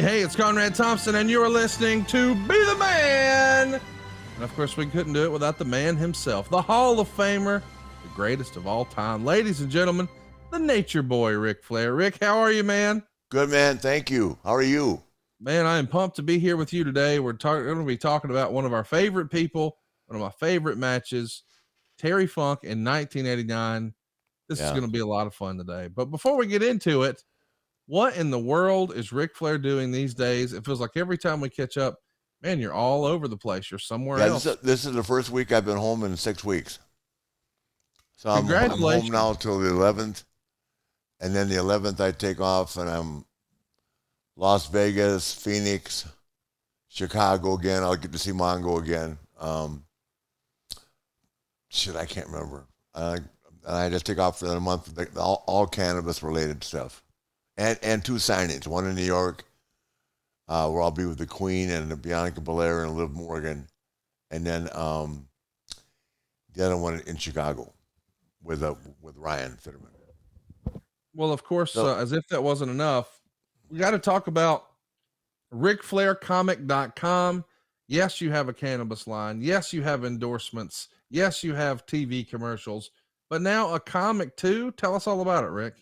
Hey, it's Conrad Thompson, and you're listening to Be the Man. And of course, we couldn't do it without the man himself, the Hall of Famer, the greatest of all time. Ladies and gentlemen, the Nature Boy, Ric Flair. Rick, how are you, man? Good, man. Thank you. How are you? Man, I am pumped to be here with you today. We're going to be talking about one of our favorite people, one of my favorite matches, Terry Funk in 1989. This is going to be a lot of fun today. But before we get into it, what in the world is Ric Flair doing these days? It feels like every time we catch up, man, you're all over the place. You're somewhere else. This is the first week I've been home in 6 weeks. So I'm Congratulations. home now till the 11th. And then the 11th I take off and I'm Las Vegas, Phoenix, Chicago again. I'll get to see Mongo again. I can't remember. I just take off for a month, all cannabis related stuff. And 2 signings, one in New York, where I'll be with the Queen and Bianca Belair and Liv Morgan, and then the other one in Chicago with Ryan Fitterman. Well, of course, as if that wasn't enough, we got to talk about RicFlairComic.com. Yes, you have a cannabis line. Yes, you have endorsements. Yes, you have TV commercials, but now a comic too. Tell us all about it, Rick.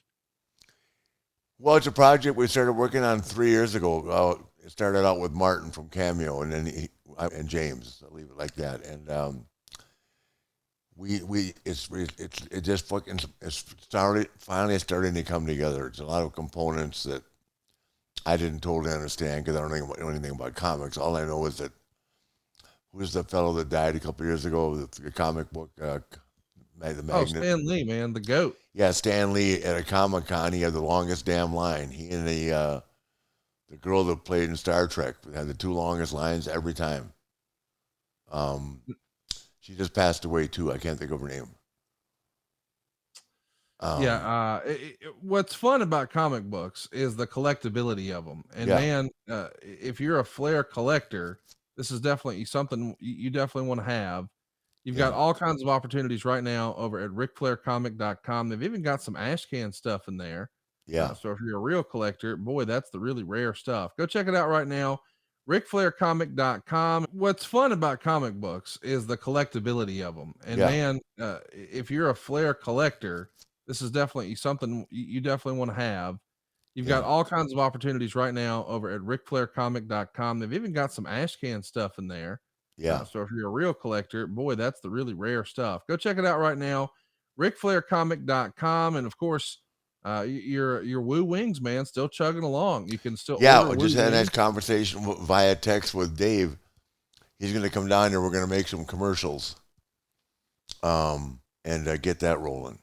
Well, it's a project we started working on 3 years ago. It started out with Martin from Cameo, and then and James. I'll leave it like that. And finally starting to come together. It's a lot of components that I didn't totally understand because I don't know anything about comics. All I know is that who's the fellow that died a couple years ago? The comic book. The Magnet. Stan Lee, man, the GOAT. Yeah, Stan Lee at a Comic-Con, he had the longest damn line. He and the girl that played in Star Trek had the 2 longest lines every time. She just passed away too. I can't think of her name. What's fun about comic books is the collectability of them. And man, if you're a Flair collector, this is definitely something you definitely want to have. You've got all kinds of opportunities right now over at RicFlairComic.com. They've even got some ashcan stuff in there. Yeah. So if you're a real collector, boy, that's the really rare stuff. Go check it out right now. RicFlairComic.com. What's fun about comic books is the collectability of them. And man, if you're a Flair collector, this is definitely something you definitely want to have. You've got all kinds of opportunities right now over at RicFlairComic.com. They've even got some ashcan stuff in there. Yeah. So if you're a real collector, boy, that's the really rare stuff. Go check it out right now. RicFlairComic.com. And of course, your Woo Wings, man, still chugging along. You can still I just had a nice conversation via text with Dave. He's going to come down here. We're going to make some commercials and get that rolling.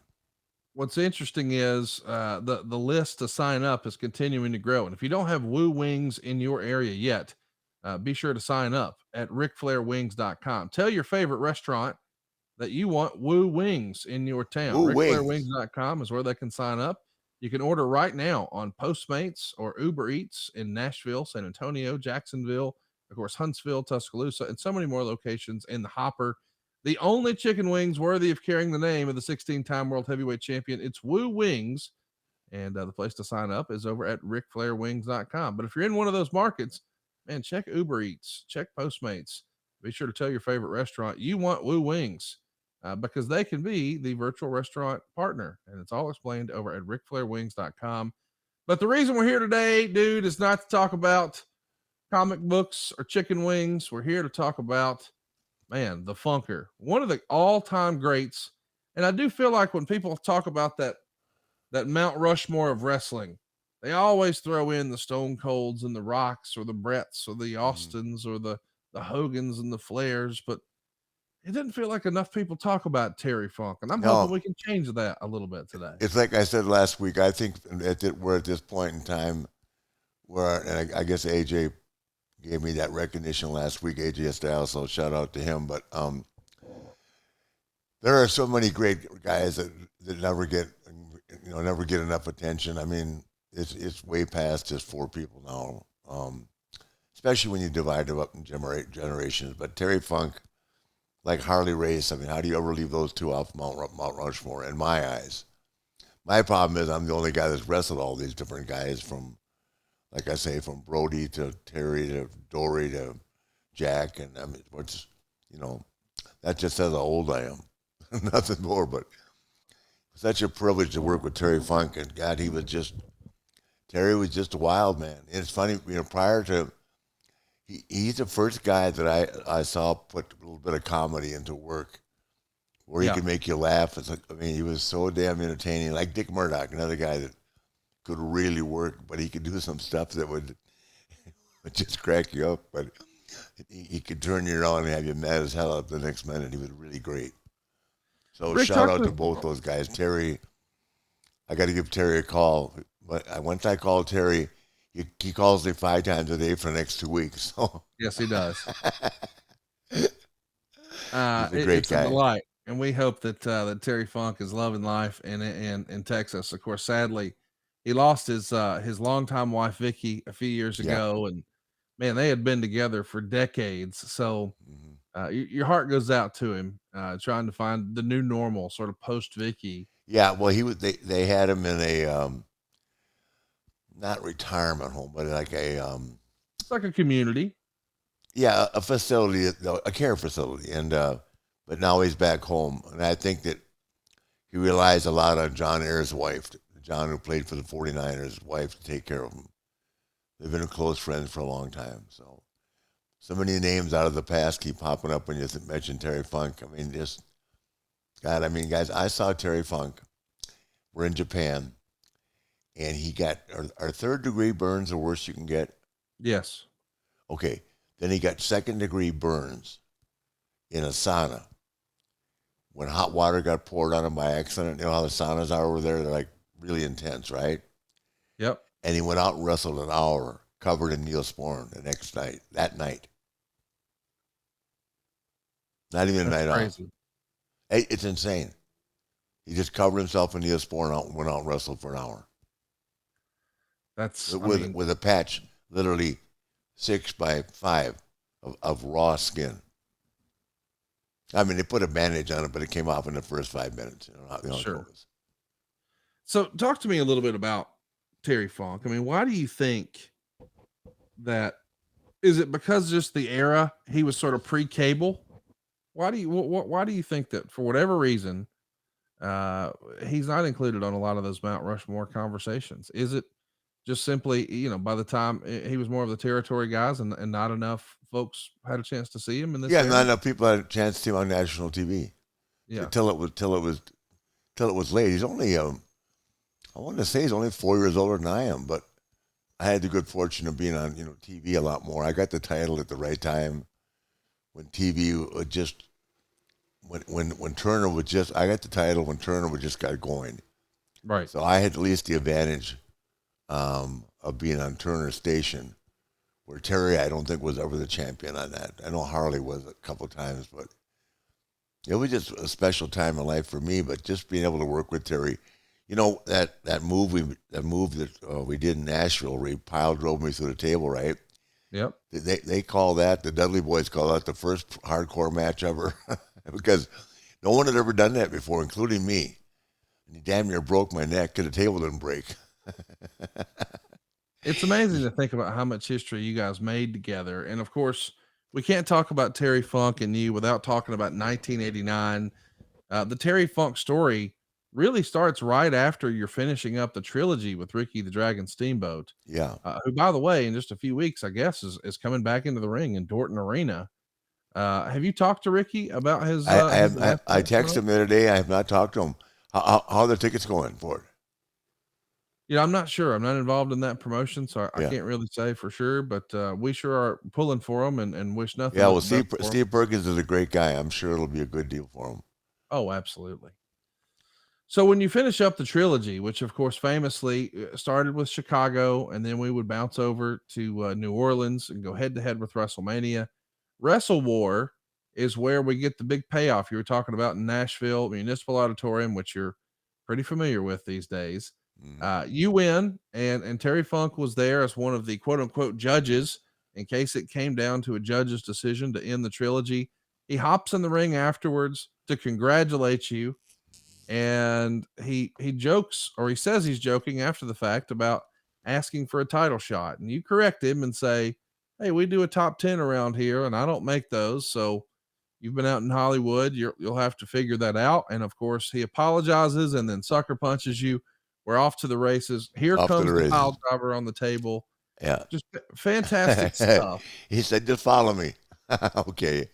What's interesting is the list to sign up is continuing to grow. And if you don't have Woo Wings in your area yet, be sure to sign up at RicFlairWings.com. Tell your favorite restaurant that you want Woo Wings in your town. RicFlairWings.com is where they can sign up. You can order right now on Postmates or Uber Eats in Nashville, San Antonio, Jacksonville, of course, Huntsville, Tuscaloosa, and so many more locations in the hopper. The only chicken wings worthy of carrying the name of the 16-time world heavyweight champion. It's Woo Wings. And the place to sign up is over at RicFlairWings.com. But if you're in one of those markets, man, check Uber Eats, check Postmates. Be sure to tell your favorite restaurant you want Woo Wings because they can be the virtual restaurant partner. And it's all explained over at RicFlairWings.com. But the reason we're here today, dude, is not to talk about comic books or chicken wings. We're here to talk about, man, the Funker, one of the all-time greats. And I do feel like when people talk about that Mount Rushmore of wrestling, they always throw in the Stone Colds and the Rocks or the Bretts or the Austins or the Hogans and the Flairs, but it didn't feel like enough people talk about Terry Funk, and I'm hoping we can change that a little bit today. It's like I said last week. I think we're at this point in time where, and I guess AJ gave me that recognition last week, AJ Styles, so shout out to him. But there are so many great guys that never get enough attention. I mean, it's way past just 4 people now, especially when you divide them up in generations. But Terry Funk, like Harley Race, I mean, how do you ever leave those two off Mount Rushmore? In my eyes, my problem is I'm the only guy that's wrestled all these different guys from like I say, from Brody to Terry to Dory to Jack, and I mean, what's that just says how old I am. Nothing more, but such a privilege to work with Terry Funk, and God, Terry was just a wild man. And it's funny, prior to he's the first guy that I saw put a little bit of comedy into work, where he Yeah. could make you laugh. It's like, I mean, he was so damn entertaining. Like Dick Murdoch, another guy that could really work, but he could do some stuff that would just crack you up. But he could turn you around and have you mad as hell up the next minute. He was really great. So Rick, shout talk out to to both those guys. Terry, I got to give Terry a call. But once I call Terry, he calls me 5 times a day for the next 2 weeks. So Yes, he does. he's a great It's a guy. delight, and we hope that that Terry Funk is loving life in Texas. Of course, sadly, he lost his longtime wife Vicky a few years Yeah. ago, and man, they had been together for decades. So hmm your heart goes out to him, trying to find the new normal, sort of post Vicky. Yeah. Well, he was. They had him in a not retirement home, but like It's like a community. yeah, a facility, a care facility, and but now he's back home, and I think that he relies a lot on John Ayers' wife, John who played for the 49ers' wife, to take care of him. They've been close friends for a long time, so many names out of the past keep popping up when you mention Terry Funk. I mean, just God, I mean, guys, I saw Terry Funk. We're in Japan, and he got our third-degree burns the worst you can get. Yes. Okay, then he got second-degree burns in a sauna when hot water got poured on him by accident. You know how the saunas are over there? They're like really intense, right? Yep. And he went out and wrestled an hour covered in Neosporin the next night, that night. Not even a That's night off. crazy. It's insane. He just covered himself in Neosporin and went out and wrestled for an hour That's, with, I mean, with a patch, literally 6x5 of raw skin. I mean, they put a bandage on it, but it came off in the first 5 minutes. How it sure. goes. So talk to me a little bit about Terry Funk. I mean, why do you think that is it because just the era he was sort of pre-cable? Why do you think that for whatever reason uh he's not included on a lot of those Mount Rushmore conversations? Is it just simply, by the time he was more of the territory guys and not enough folks had a chance to see him in this Yeah, not era? enough people had a chance to see him on national TV Yeah. till it was late. He's only I want to say he's only 4 years older than I am, but I had the good fortune of being on TV a lot more. I got the title at the right time when TV would just when Turner would just I got the title when Turner would just got going. Right. So I had at least the advantage of being on Turner Station, where Terry I don't think was ever the champion on that. I know Harley was a couple of times, but it was just a special time in life for me. But just being able to work with Terry, that move that we did in Nashville, where he pile drove me through the table, right? Yep. They call that, the Dudley Boys call that the first hardcore match ever, because no one had ever done that before, including me. And he damn near broke my neck because the table didn't break. It's amazing to think about how much history you guys made together. And of course, we can't talk about Terry Funk and you without talking about 1989. The Terry Funk story really starts right after you're finishing up the trilogy with Ricky the Dragon Steamboat, Yeah, who, by the way, in just a few weeks, I guess, is coming back into the ring in Dorton Arena. Have you talked to Ricky about his last I match texted tonight? him the other day. I have not talked to him. How are the tickets going for it? I'm not sure. I'm not involved in that promotion, so I Yeah, can't really say for sure. But we sure are pulling for him and wish nothing yeah. but Well, the best for him. Steve Perkins is a great guy. I'm sure it'll be a good deal for him. Oh, absolutely. So when you finish up the trilogy, which of course famously started with Chicago, and then we would bounce over to New Orleans and go head to head with WrestleMania. Wrestlewar is where we get the big payoff you were talking about in Nashville Municipal Auditorium, which you're pretty familiar with these days. hmm You win, and Terry Funk was there as one of the quote unquote judges in case it came down to a judge's decision to end the trilogy. He hops in the ring afterwards to congratulate you, and he jokes, or he says he's joking after the fact, about asking for a title shot, and you correct him and say, "Hey, we do a top 10 around here, and I don't make those. So you've been out in Hollywood. You'll have to figure that out." And of course, he apologizes and then sucker punches you. We're off to the races. Here Off to the comes the pile races. driver on the table. Yeah. Just fantastic stuff. He said, just follow me. Okay.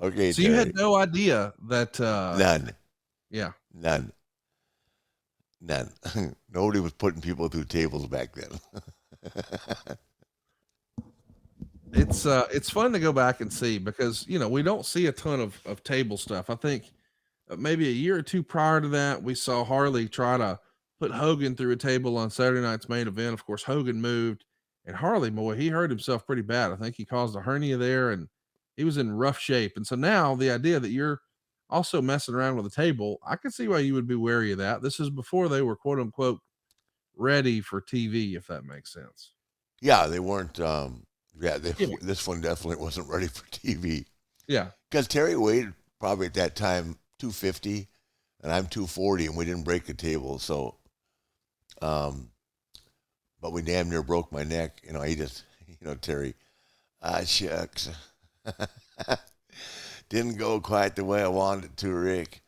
Okay, So you Terry. had no idea that None. yeah. None. Nobody was putting people through tables back then. It's fun to go back and see because we don't see a ton of table stuff. I think maybe a year or two prior to that, we saw Harley try to put Hogan through a table on Saturday night's main event. Of course, Hogan moved, and Harley, boy, he hurt himself pretty bad. I think he caused a hernia there, and he was in rough shape. And so now the idea that you're also messing around with a table, I can see why you would be wary of that. This is before they were quote unquote ready for TV, if that makes sense. Yeah, they weren't. Yeah. This one definitely wasn't ready for TV. Yeah. Because Terry weighed probably at that time 250, and I'm 240, and we didn't break the table. So, but we damn near broke my neck. He just, Terry, shucks. Didn't go quite the way I wanted it to, Rick.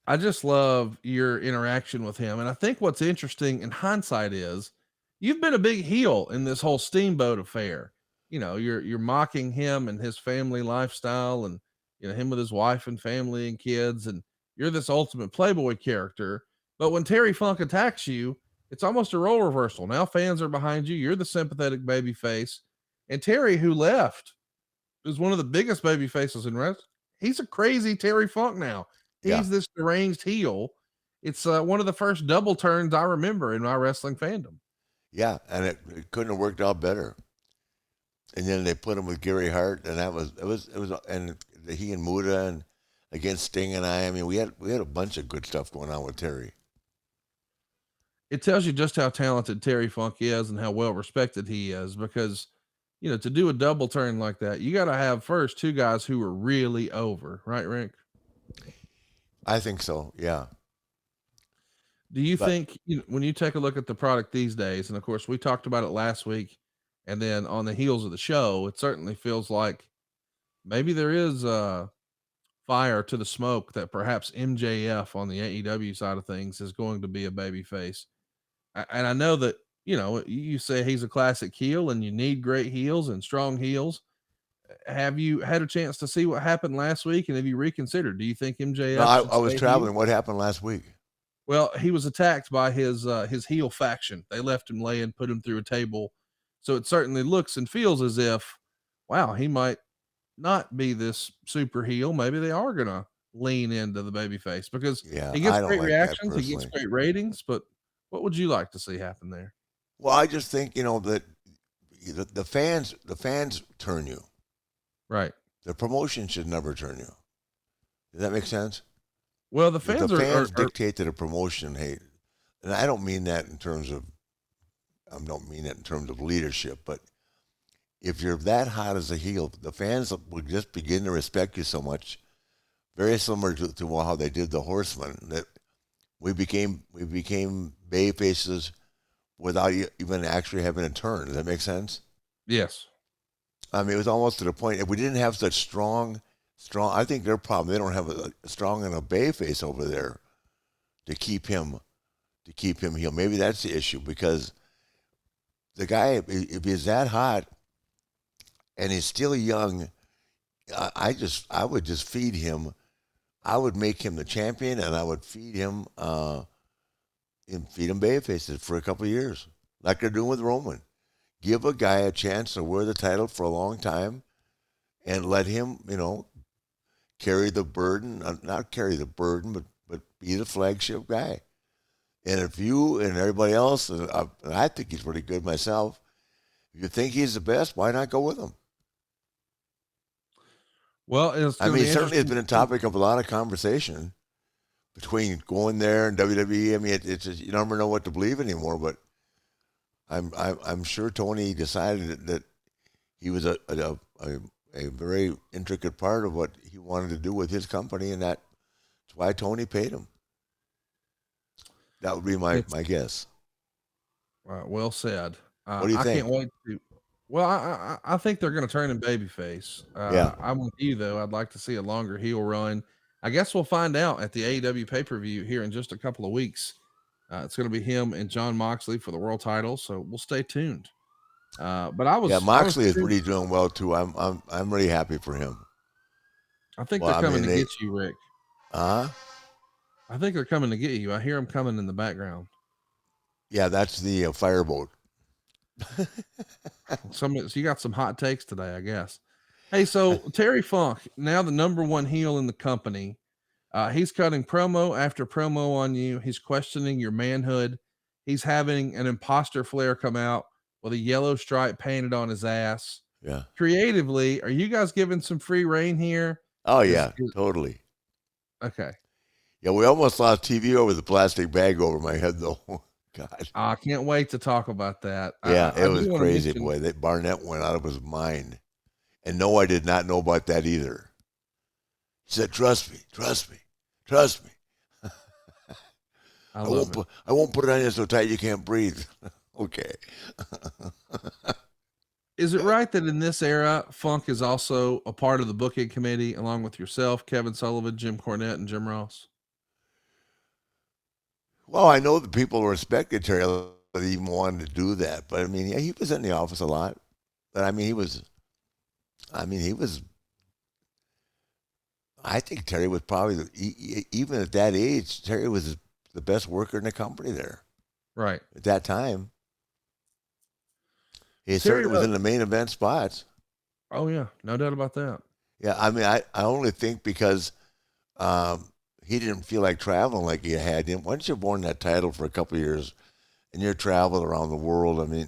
I just love your interaction with him. And I think what's interesting in hindsight is you've been a big heel in this whole Steamboat affair. You're mocking him and his family lifestyle and him with his wife and family and kids, and you're this ultimate playboy character. But when Terry Funk attacks you, it's almost a role reversal. Now fans are behind you. You're the sympathetic baby face. And Terry, who left, is one of the biggest baby faces in wrestling. He's a crazy Terry Funk now. Yeah. He's this deranged heel. It's one of the first double turns I remember in my wrestling fandom. Yeah, and it couldn't have worked out better. And then they put him with Gary Hart, and it was, and he and Muda and against Sting and I mean, we had a bunch of good stuff going on with Terry. It tells you just how talented Terry Funk is and how well respected he is because, to do a double turn like that, you got to have first two guys who are really over, right, Rick? I think so. Yeah. Do you think when you take a look at the product these days, and of course we talked about it last week, and then on the heels of the show, it certainly feels like maybe there is a fire to the smoke that perhaps MJF on the AEW side of things is going to be a baby face. And I know that, you say he's a classic heel and you need great heels and strong heels. Have you had a chance to see what happened last week? And have you reconsidered? Do you think MJF No, should I was stay traveling. heel? What happened last week? Well, he was attacked by his heel faction. They left him laying, put him through a table. So it certainly looks and feels as if, wow, he might not be this super heel. Maybe they are gonna lean into the babyface because Yeah, he gets I don't great like that reactions, he gets personally. great ratings. But what would you like to see happen there? Well, I just think that the fans turn you. Right. The promotion should never turn you. Does that make sense? Well, the The fans fans are dictate to the promotion. Hey, and I don't mean that in terms of leadership, but if you're that hot as a heel, the fans will just begin to respect you so much. Very similar to how they did the Horsemen, that we became bay faces without even actually having a turn. Does that make sense? yes. I mean, it was almost to the point if we didn't have such strong. I think their problem, they don't have a strong enough bay face over there to keep him heel. Maybe that's the issue because the guy, if he's that hot and he's still young, I would just feed him. I would make him the champion, and I would feed him bay faces for a couple of years, like they're doing with Roman. Give a guy a chance to wear the title for a long time, and let him, carry the burden. Not carry the burden, but be the flagship guy. And if you and everybody else, and I think he's pretty good myself, if you think he's the best, why not go with him? Well, I mean, certainly it's been a topic of a lot of conversation between going there and WWE. I mean, it's just, you never know what to believe anymore. But I'm sure Tony decided that he was a very intricate part of what he wanted to do with his company, and that's why Tony paid him. That would be my guess. Well said. What do you I think? can't wait to. Well, I think they're going to turn him babyface. Yeah. I'm with you though. I'd like to see a longer heel run. I guess we'll find out at the AEW pay per view here in just a couple of weeks. It's going to be him and John Moxley for the world title, so we'll stay tuned. But Yeah, I was Moxley is really doing well too. I'm really happy for him. I think Well, they're I coming mean, to get you, Rick. uh I think they're coming to get you. I hear them coming in the background. yeah, that's the fireboat. So you got some hot takes today, I guess. Hey, so Terry Funk, now the number one heel in the company, he's cutting promo after promo on you. He's questioning your manhood. He's having an imposter Flair come out with a yellow stripe painted on his ass. Yeah. Creatively, are you guys giving some free reign here? Oh yeah, totally. Okay. Yeah, we almost lost TV over the plastic bag over my head though. God. I can't wait to talk about that. Yeah, I it do was want to crazy, mention, boy. That Barnett went out of his mind. And no, I did not know about that either. He said, "Trust me, trust me, trust me. I love it. I won't put it on you so tight you can't breathe." Okay. Is it right that in this era, Funk is also a part of the booking committee, along with yourself, Kevin Sullivan, Jim Cornette, and Jim Ross? Well, I know the people respected Terry that even wanted to do that, but I mean, yeah, he was in the office a lot. But I mean, he was. I think Terry was probably even at that age. Terry was the best worker in the company there. Right. At that time. He Terry certainly was in the main event spots. Oh yeah, no doubt about that. Yeah, I mean, I only think because he didn't feel like traveling like he had. Once you've won that title for a couple of years and you're traveling around the world, I mean,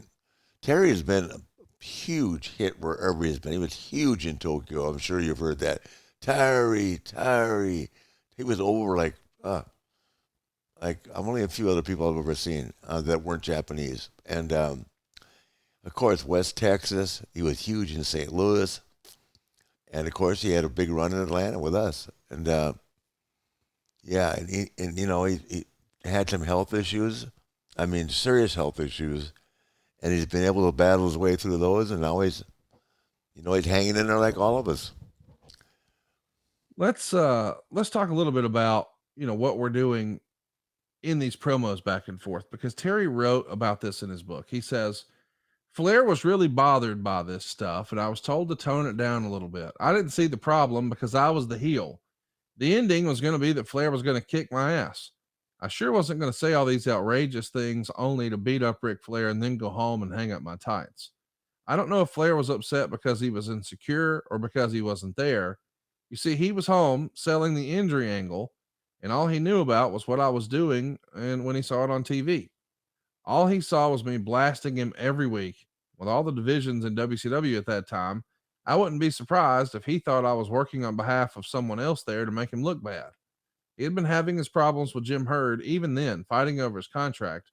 Terry has been a huge hit wherever he's been. He was huge in Tokyo. I'm sure you've heard that. Terry. He was over like I'm only a few other people I've ever seen that weren't Japanese. And of course, West Texas. He was huge in St. Louis. And of course, he had a big run in Atlanta with us. And yeah, and he had some health issues. I mean, serious health issues. And he's been able to battle his way through those. And now he's hanging in there like all of us. Let's talk a little bit about, what we're doing in these promos back and forth, because Terry wrote about this in his book. He says, Flair was really bothered by this stuff, and I was told to tone it down a little bit. I didn't see the problem because I was the heel. The ending was going to be that Flair was going to kick my ass. I sure wasn't going to say all these outrageous things only to beat up Ric Flair and then go home and hang up my tights. I don't know if Flair was upset because he was insecure or because he wasn't there. You see, he was home selling the injury angle, and all he knew about was what I was doing and when he saw it on TV. All he saw was me blasting him every week. With all the divisions in WCW at that time, I wouldn't be surprised if he thought I was working on behalf of someone else there to make him look bad. He had been having his problems with Jim Herd even then, fighting over his contract,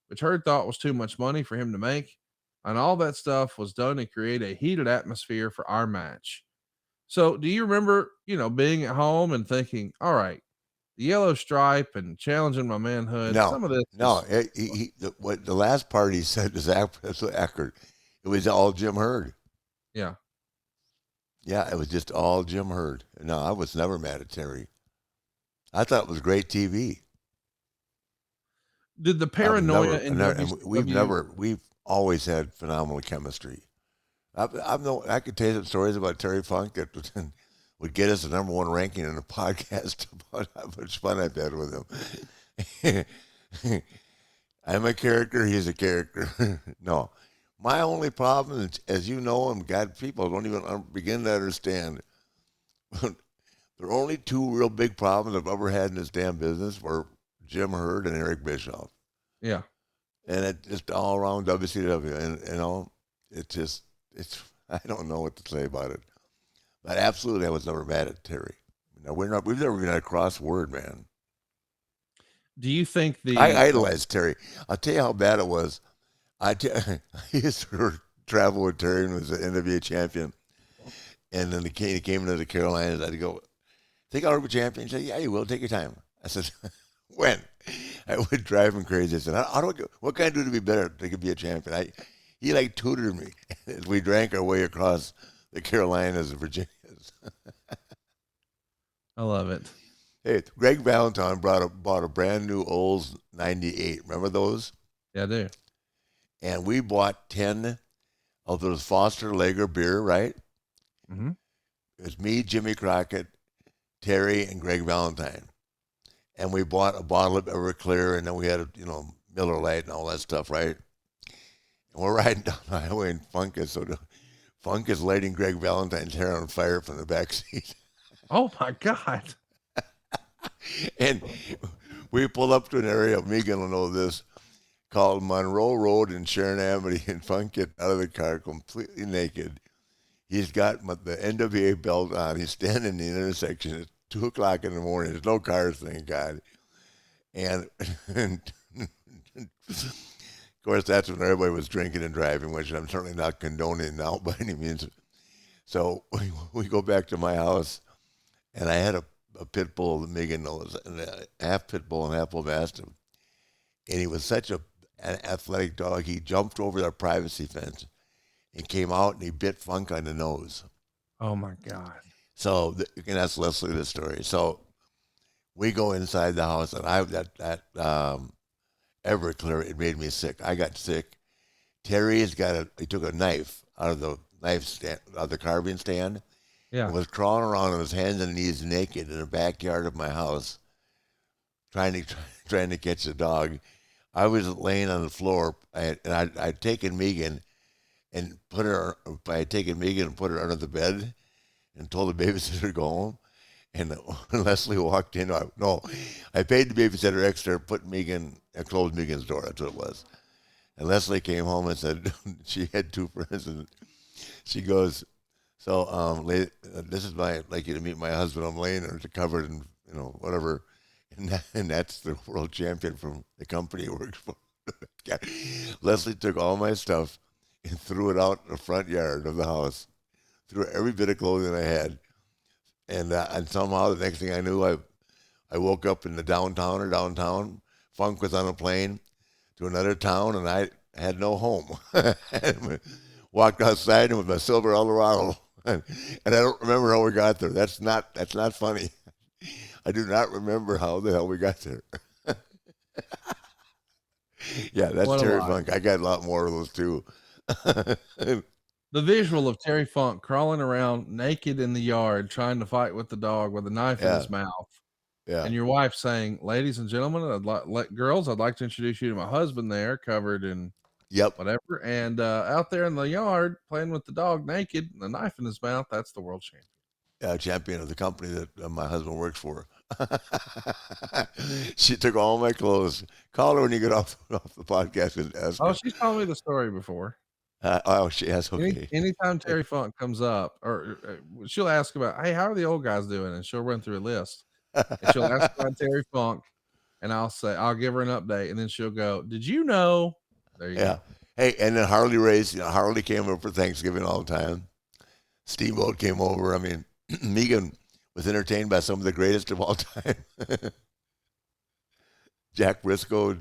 which Herd thought was too much money for him to make. And all that stuff was done to create a heated atmosphere for our match. So, do you remember, being at home and thinking, all right, the yellow stripe and challenging my manhood? No, Some of this. no. What the last part he said is absolutely accurate. It was all Jim Herd. Yeah. Yeah, it was just all Jim Herd. No, I was never mad at Terry. I thought it was great TV. Did the paranoia in WCW... we've always had phenomenal chemistry. I could tell you some stories about Terry Funk that would get us the number one ranking in a podcast about how much fun I've had with him. I'm a character, he's a character. No. My only problem is, as you know, and God, people don't even begin to understand, there are only two real big problems I've ever had in this damn business were Jim Herd and Eric Bischoff. Yeah. And it just all around WCW. And, I don't know what to say about it. But absolutely, I was never mad at Terry. No, we've never been at a cross word, man. Do you think I idolized Terry. I'll tell you how bad it was. I used to travel with Terry when he was the NWA champion. And then he came into the Carolinas. I'd go, think I'll be champion? He said, yeah, you will. Take your time. I said, when? I would drive him crazy. I said, what can I do to be better to be a champion? He like tutored me as we drank our way across the Carolinas and Virginias. I love it. Hey, Greg Valentine bought a brand new Olds 98. Remember those? Yeah, I do. And we bought 10 of those Foster Lager beer, right? Mm-hmm. It was me, Jimmy Crockett, Terry, and Greg Valentine. And we bought a bottle of Everclear, and then we had Miller Lite and all that stuff, right? And we're riding down the highway, and Funk is lighting Greg Valentine's hair on fire from the back seat. Oh my God. And we pull up to an area, Megan will know this, called Monroe Road in Sharon Amity, and Funk get out of the car completely naked. He's got the NWA belt on. He's standing in the intersection. It's 2 o'clock in the morning. There's no cars, thank God. And of course, that's when everybody was drinking and driving, which I'm certainly not condoning now by any means. So we go back to my house, and I had a pit bull that Megan knows, and a half pit bull and half bull mastiff. And he was such an athletic dog. He jumped over our privacy fence and came out, and he bit Funk on the nose. Oh my God. So you can ask Leslie this story. So we go inside the house, and Everclear, it made me sick. I got sick. Terry's he took a knife out of the carving stand. Yeah. And was crawling around on his hands and knees naked in the backyard of my house, trying to catch the dog. I was laying on the floor, and I'd taken Megan and put her under the bed and told the babysitter to go home. And Leslie walked in. I paid the babysitter extra, closed Megan's door. That's what it was. And Leslie came home and said she had 2 friends, and she goes, "So, this is I'd like you to meet my husband. I'm laying there covered in whatever." And that's the world champion from the company he works for. Leslie took all my stuff and threw it out in the front yard of the house. Threw every bit of clothing I had. And somehow the next thing I knew, I woke up in the downtown. Funk was on a plane to another town, and I had no home. Walked outside and with my silver Eldorado. And I don't remember how we got there. That's not funny. I do not remember how the hell we got there. Yeah, that's Terry Funk. I got a lot more of those too. The visual of Terry Funk crawling around naked in the yard trying to fight with the dog with a knife in his mouth. Yeah. And your wife saying, "Ladies and gentlemen, I'd like to introduce you to my husband there, covered in whatever." And out there in the yard playing with the dog naked, and a knife in his mouth. That's the world champion. Champion of the company that my husband works for. She took all my clothes. Call her when you get off the podcast and ask her. Oh, she's told me the story before. She has. Okay. Anytime Terry Funk comes up, or she'll ask about, "Hey, how are the old guys doing?" And she'll run through a list. And she'll ask about Terry Funk, and I'll give her an update, and then she'll go, "Did you know?" There you go. Hey, and then Harley race. Harley came over for Thanksgiving all the time. Steamboat came over. I mean, Megan was entertained by some of the greatest of all time. Jack Briscoe.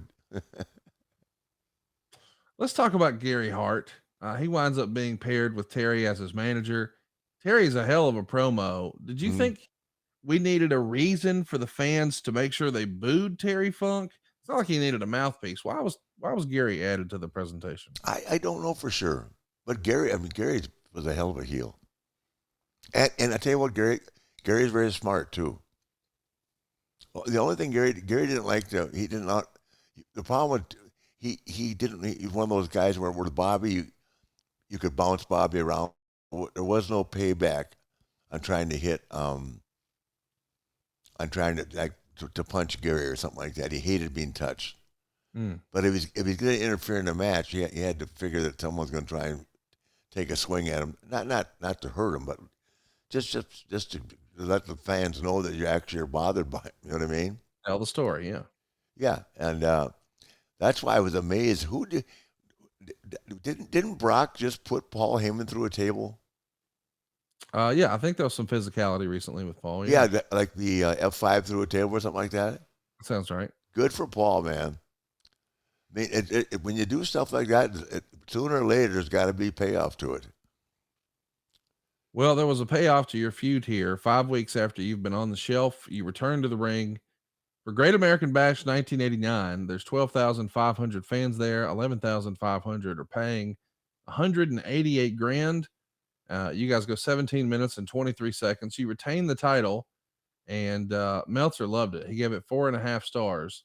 Let's talk about Gary Hart. He winds up being paired with Terry as his manager. Terry's a hell of a promo. Did you think we needed a reason for the fans to make sure they booed Terry Funk? It's not like he needed a mouthpiece. Why was Gary added to the presentation? I don't know for sure, but Gary was a hell of a heel. And I tell you what, Gary's very smart too. The only thing Gary didn't like, the problem with he's one of those guys where with Bobby, you could bounce Bobby around. There was no payback on trying to hit, on trying to punch Gary or something like that. He hated being touched. But if he's going to interfere in a match, he had to figure that someone's going to try and take a swing at him. Not to hurt him, but just to let the fans know that you actually are bothered by it. You know what I mean? Tell the story, yeah. Yeah, and that's why I was amazed. Didn't Brock just put Paul Heyman through a table? Yeah, I think there was some physicality recently with Paul. Yeah, like the F5 through a table or something like that. Sounds right. Good for Paul, man. I mean, when you do stuff like that, sooner or later, there's got to be payoff to it. Well, there was a payoff to your feud here. 5 weeks after you've been on the shelf, you return to the ring for Great American Bash 1989. There's 12,500 fans there. 11,500 are paying 188 grand. You guys go 17 minutes and 23 seconds. You retain the title, and Meltzer loved it. He gave it 4.5 stars.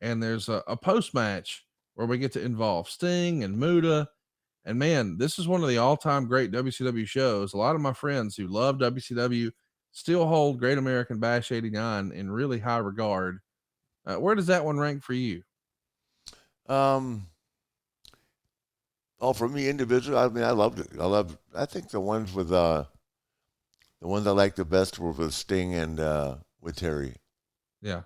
And there's a post match where we get to involve Sting and Muda. And man, this is one of the all-time great WCW shows. A lot of my friends who love WCW still hold Great American Bash 89 in really high regard. Where does that one rank for you? Um, for me individually, I mean, I loved it. I think the ones with the ones I liked the best were with Sting and with Terry. Yeah.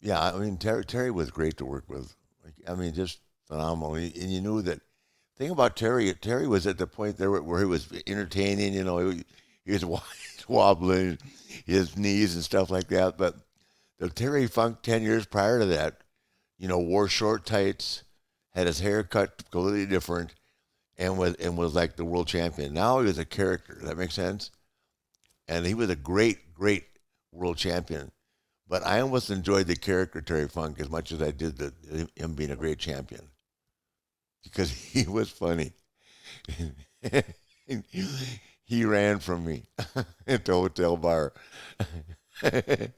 Yeah, I mean, Terry was great to work with. I mean, just phenomenal. And you knew that. Thing about Terry was at the point there where he was entertaining. You know, he was wobbling his knees and stuff like that. But the Terry Funk 10 years prior to that, you know, wore short tights, had his hair cut completely different, and was like the world champion. Now he was a character. Does that make sense? And he was a great world champion. But I almost enjoyed the character Terry Funk as much as I did him being a great champion, because he was funny. He ran from me at the hotel bar. I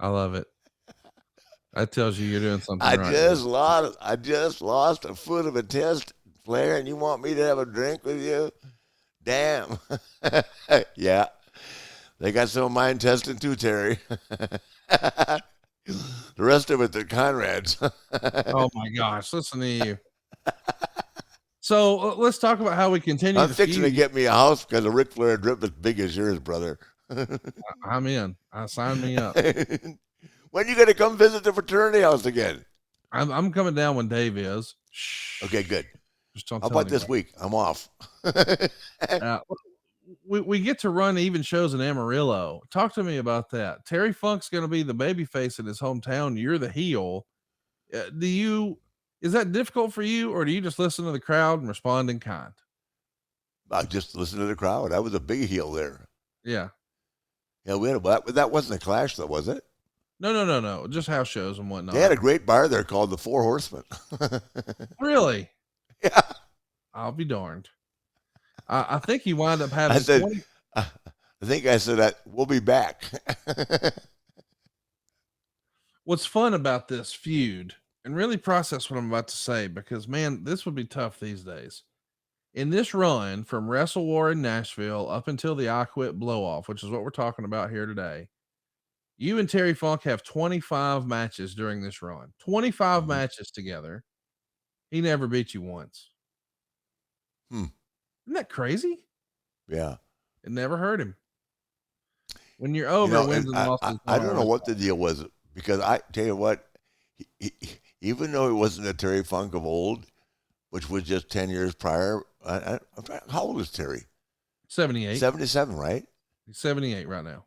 love it. That tells you you're doing something I right. just lost a foot of a test, Flair, and you want me to have a drink with you? Damn. Yeah. They got some of my intestine too, Terry. The rest of it, the Conrads. Oh my gosh, listen to you. So let's talk about how we continue I'm the fixing to feud. get me a house because a Ric Flair drip as big as yours, brother. I'm in. Sign me up. When you going to come visit the fraternity house again? I'm coming down when Dave is. Shh. Okay, good. Just don't How tell about this anybody. week? I'm off. We get to run even shows in Amarillo. Talk to me about that. Terry Funk's going to be the babyface in his hometown. You're the heel. Is that difficult for you, or do you just listen to the crowd and respond in kind? I just listened to the crowd. I was a big heel there. Yeah. Yeah, that wasn't a Clash, though, was it? No. Just house shows and whatnot. They had a great bar there called the Four Horsemen. Really? Yeah. I'll be darned. I think he wound up I having said, 20. I think I said that we'll be back. What's fun about this feud, and really process what I'm about to say, because man, this would be tough these days. In this run from Wrestlewar in Nashville up until the I Quit blow off, which is what we're talking about here today, you and Terry Funk have 25 matches during this run. 25 Mhm. matches together. He never beat you once. Hmm. Isn't that crazy? Yeah. It never hurt him. When you're You over, know, wins and and I losses I don't don't know always what the matter. deal was, because I tell you what, even though it wasn't a Terry Funk of old, which was just 10 years prior, how old is Terry? 78. 77, right? He's 78 right now.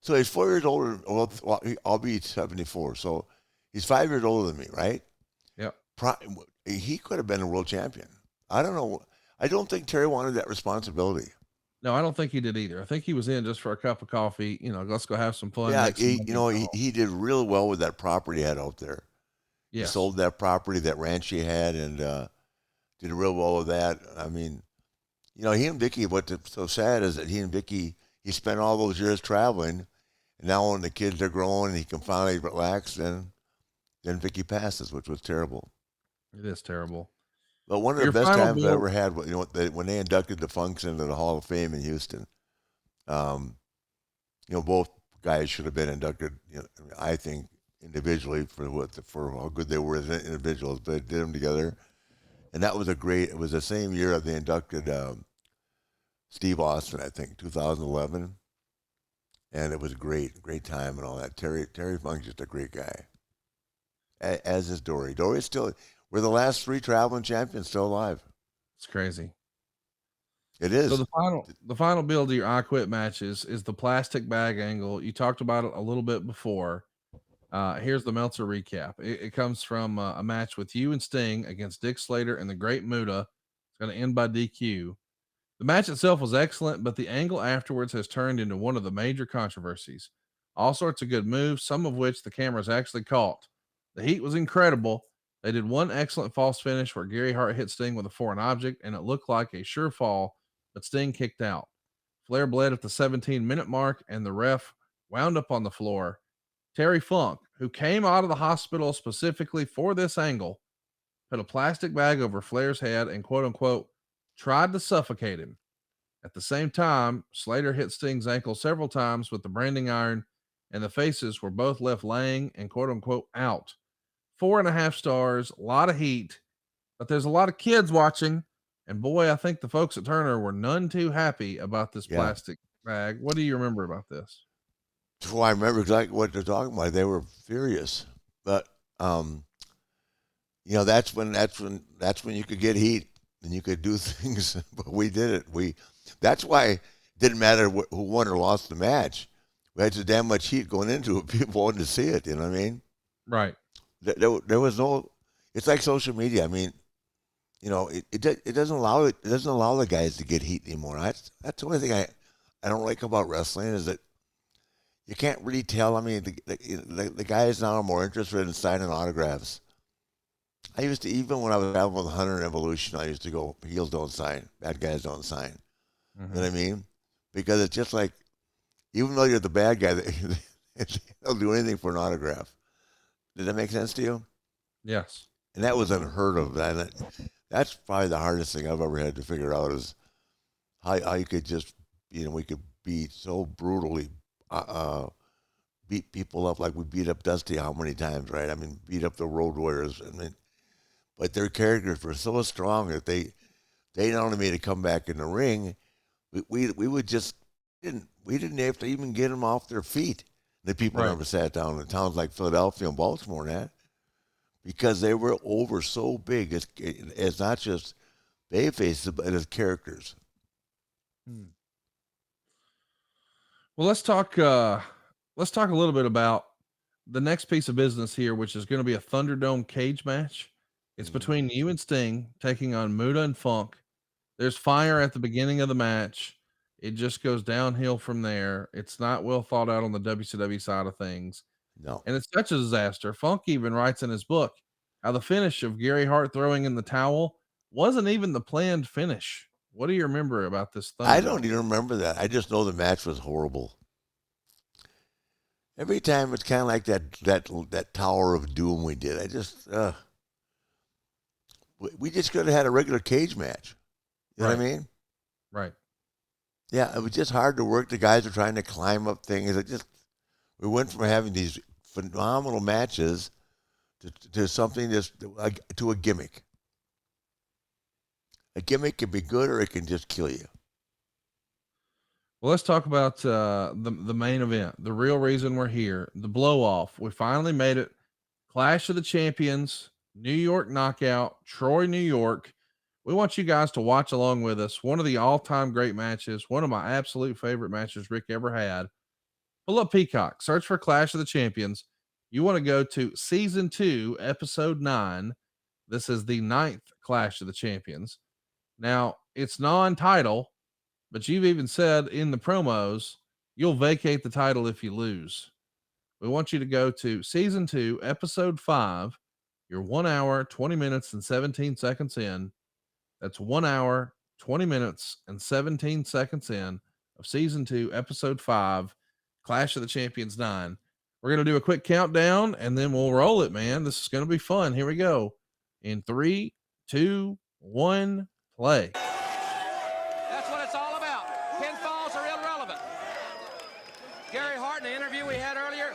So he's 4 years older. Well, I'll be 74. So he's 5 years older than me, right? Yep. He could have been a world champion. I don't know. I don't think Terry wanted that responsibility. No, I don't think he did either. I think he was in just for a cup of coffee. Let's go have some fun, Yeah, make some money. And go home. he did real well with that property he had out there. He Yes. sold that property, that ranch he had, and did real well with that. I mean, he and Vicky, what's so sad is that he spent all those years traveling, and now when the kids are growing and he can finally relax, then Vicky passes, which was terrible. It is terrible. But one of the Your best final times I bill. ever had, when they inducted the Funks into the Hall of Fame in Houston. Um, both guys should have been inducted. I think individually for how good they were as individuals, but they did them together, and that was It was the same year they inducted Steve Austin, I think, 2011, and it was great time and all that. Terry Funk's just a great guy, as is Dory. Dory's still. We're the last 3 traveling champions still alive. It's crazy. It So is. the final build to your I Quit matches is the plastic bag angle. You talked about it a little bit before. Here's the Meltzer recap. It comes from a match with you and Sting against Dick Slater and the Great Muta. It's going to end by DQ. The match itself was excellent, but the angle afterwards has turned into one of the major controversies. All sorts of good moves, some of which the cameras actually caught. The heat was incredible. They did one excellent false finish where Gary Hart hit Sting with a foreign object, and it looked like a sure fall, but Sting kicked out. Flair bled at the 17-minute mark, and the ref wound up on the floor. Terry Funk, who came out of the hospital specifically for this angle, put a plastic bag over Flair's head and quote unquote tried to suffocate him. At the same time, Slater hit Sting's ankle several times with the branding iron, and the faces were both left laying and quote unquote out. 4.5 stars, a lot of heat, but there's a lot of kids watching. And boy, I think the folks at Turner were none too happy about this Yeah. plastic bag. What do you remember about this? So I remember exactly what they're talking about. They were furious, but um, that's when you could get heat and you could do things. But we did it. That's why it didn't matter who won or lost the match. We had so damn much heat going into it. People wanted to see it. You know what I mean? Right. There was no. It's like social media. I mean, it doesn't allow the guys to get heat anymore. That's the only thing I don't like about wrestling is that you can't really tell. I mean, the guys now are more interested in signing autographs. I used to, even when I was traveling with Hunter and Evolution, I used to go, heels don't sign, bad guys don't sign. You know what I mean? Because it's just like, even though you're the bad guy, they'll do anything for an autograph. Did that make sense to you? Yes. And that was unheard of. That's probably the hardest thing I've ever had to figure out is how you could just, we could be so brutally beat people up like we beat up Dusty how many times, right? I mean, beat up the Road Warriors. I mean, but their characters were so strong that they not only made a comeback in the ring, we would just we didn't have to even get them off their feet. The people Right. never sat down in towns like Philadelphia and Baltimore and that because they were over so big as not just babyfaces but as characters. Well, let's talk a little bit about the next piece of business here, which is going to be a Thunderdome cage match. It's between you and Sting taking on Muda and Funk. There's fire at the beginning of the match. It just goes downhill from there. It's not well thought out on the WCW side of things. No, And it's such a disaster. Funk even writes in his book how the finish of Gary Hart throwing in the towel wasn't even the planned finish. What do you remember about this I don't Thunderdome? even remember that. I just know the match was horrible. Every time it's kind of like that Tower of Doom we did. We just could have had a regular cage match. You know what I Right, mean? right. Yeah, it was just hard to work. The guys are trying to climb up things. We went from having these phenomenal matches to something to a gimmick. A gimmick can be good or it can just kill you. Well, let's talk about the main event, the real reason we're here, the blow off. We finally made it. Clash of the Champions, New York Knockout, Troy, New York. We want you guys to watch along with us. One of the all-time great matches, one of my absolute favorite matches Rick ever had. Pull up Peacock, search for Clash of the Champions. You want to go to season 2, episode 9. This is the ninth Clash of the Champions. Now, it's non-title, but you've even said in the promos, you'll vacate the title if you lose. We want you to go to season 2, episode 5. You're 1 hour, 20 minutes, and 17 seconds in. That's 1 hour, 20 minutes, and 17 seconds in of season 2, episode 5, Clash of the Champions 9. We're going to do a quick countdown and then we'll roll it, man. This is going to be fun. Here we go. In 3, 2, 1, play. That's what it's all about. Pinfalls are irrelevant. Gary Hart, in the interview we had earlier.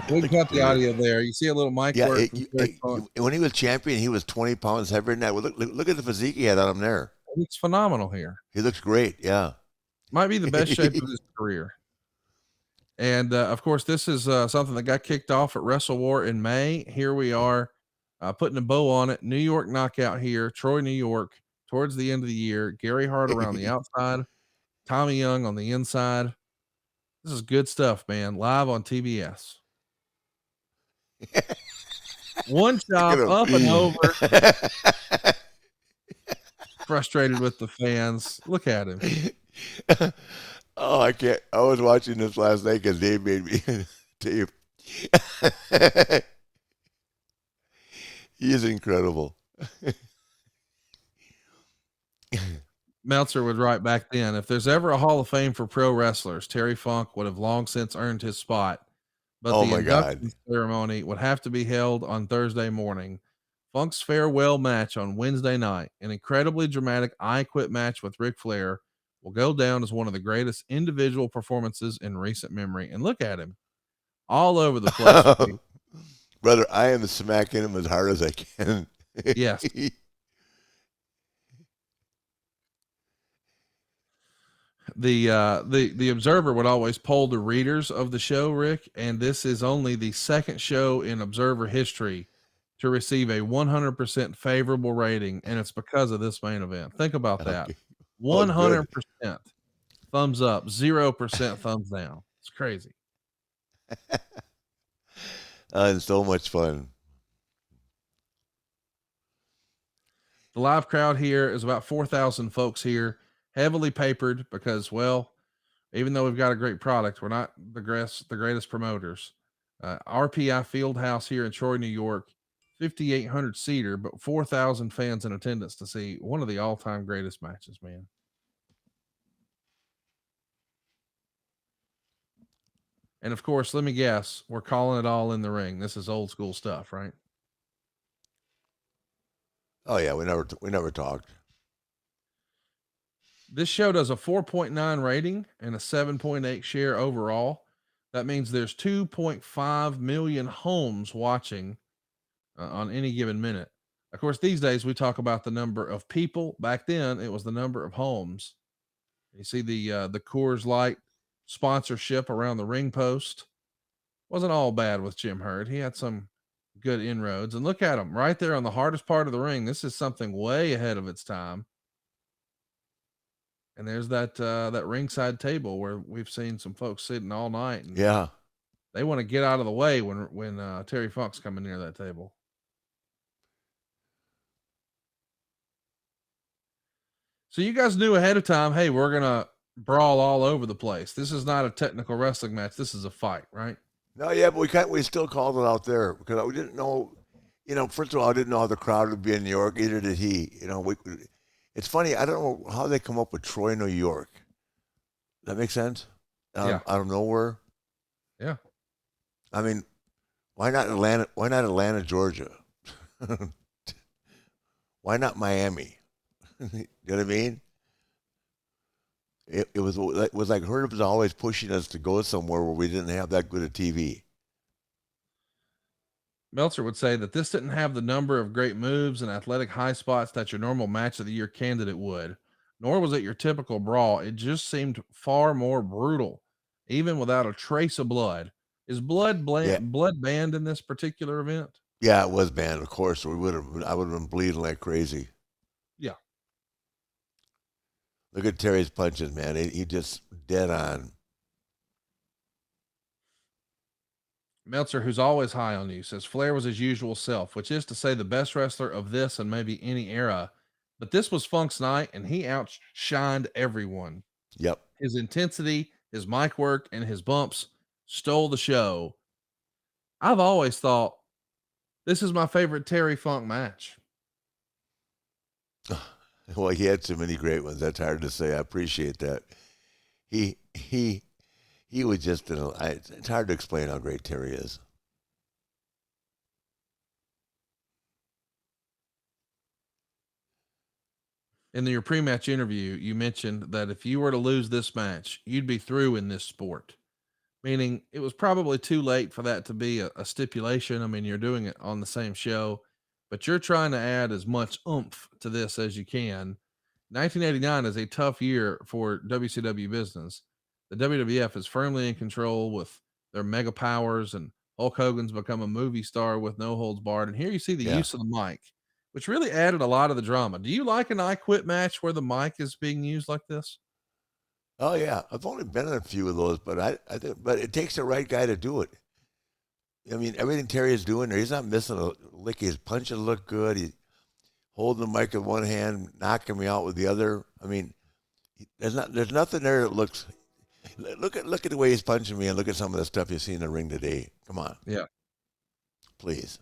We Look can at cut the there. audio there. You see a little mic Yeah, work from Terry Funk. when he was champion, he was 20 pounds heavier than that. Well, look at the physique he had on him there. It's phenomenal here. He looks great. Yeah. Might be the best shape of his career. And of course, this is something that got kicked off at Wrestlewar in May. Here we are putting a bow on it. New York knockout here, Troy, New York, towards the end of the year. Gary Hart around the outside, Tommy Young on the inside. This is good stuff, man. Live on TBS. One chop up and over. Frustrated with the fans. Look at him. Oh, I can't. I was watching this last night because Dave made me. Dave. He is incredible. Meltzer would write back then, if there's ever a Hall of Fame for pro wrestlers, Terry Funk would have long since earned his spot. But Oh the my God. induction ceremony would have to be held on Thursday morning. Funk's farewell match on Wednesday night, an incredibly dramatic I Quit match with Ric Flair, will go down as one of the greatest individual performances in recent memory. And look at him, all over the place. Brother, I am smacking him as hard as I can. Yes. The Observer would always poll the readers of the show, Rick, and this is only the second show in Observer history to receive a 100% favorable rating, and it's because of this main event. Think about that. 100% thumbs up, 0% thumbs down. It's crazy. It's so much fun. The live crowd here is about 4,000 folks here, heavily papered because, well, even though we've got a great product, we're not the greatest promoters. RPI Fieldhouse here in Troy, New York, 5,800 seater, but 4,000 fans in attendance to see one of the all-time greatest matches, man. And of course, let me guess, we're calling it all in the ring. This is old school stuff, right? Oh yeah, we never talked. This show does a 4.9 rating and a 7.8 share overall. That means there's 2.5 million homes watching on any given minute. Of course, these days we talk about the number of people. Back then, it was the number of homes. You see the Coors Light sponsorship around the ring post. Wasn't all bad with Jim Herd. He had some good inroads. And look at him right there on the hardest part of the ring. This is something way ahead of its time. And there's that ringside table where we've seen some folks sitting all night. And yeah, they want to get out of the way when Terry Funk's coming near that table. So you guys knew ahead of time, hey, we're gonna brawl all over the place. This is not a technical wrestling match. This is a fight, right? no, yeah, but we still called it out there because we didn't know. First of all, I didn't know how the crowd would be in New York. Either did he. It's funny. I don't know how they come up with Troy, New York. That makes sense. Yeah. Out of nowhere. Yeah. I mean, why not Atlanta? Why not Atlanta, Georgia? Why not Miami? You know what I mean? It was like Herb was always pushing us to go somewhere where we didn't have that good a TV. Meltzer would say that this didn't have the number of great moves and athletic high spots that your normal match of the year candidate would, nor was it your typical brawl. It just seemed far more brutal, even without a trace of blood. Is blood banned in this particular event? Yeah, it was banned, of course. I would have been bleeding like crazy. Yeah. Look at Terry's punches, man. He just dead on. Meltzer, who's always high on you, says Flair was his usual self, which is to say the best wrestler of this and maybe any era. But this was Funk's night, and he outshined everyone. Yep. His intensity, his mic work, and his bumps stole the show. I've always thought this is my favorite Terry Funk match. Well, he had so many great ones. That's hard to say. I appreciate that. He was just it's hard to explain how great Terry is. In your pre-match interview, you mentioned that if you were to lose this match, you'd be through in this sport. meaning it was probably too late for that to be a stipulation. I mean, you're doing it on the same show, but you're trying to add as much oomph to this as you can. 1989 is a tough year for WCW business. The WWF is firmly in control with their mega powers, and Hulk Hogan's become a movie star with no holds barred. And here you see the Yeah. use of the mic, which really added a lot of the drama. Do you like an I Quit match where the mic is being used like this? Oh yeah, I've only been in a few of those, but I think, but it takes the right guy to do it. I mean, everything Terry is doing there, he's not missing a lick. His punches look good. He's holding the mic with one hand, knocking me out with the other. I mean, there's nothing there that looks. Look at the way he's punching me, and look at some of the stuff you see in the ring today. Come on, Yeah. please.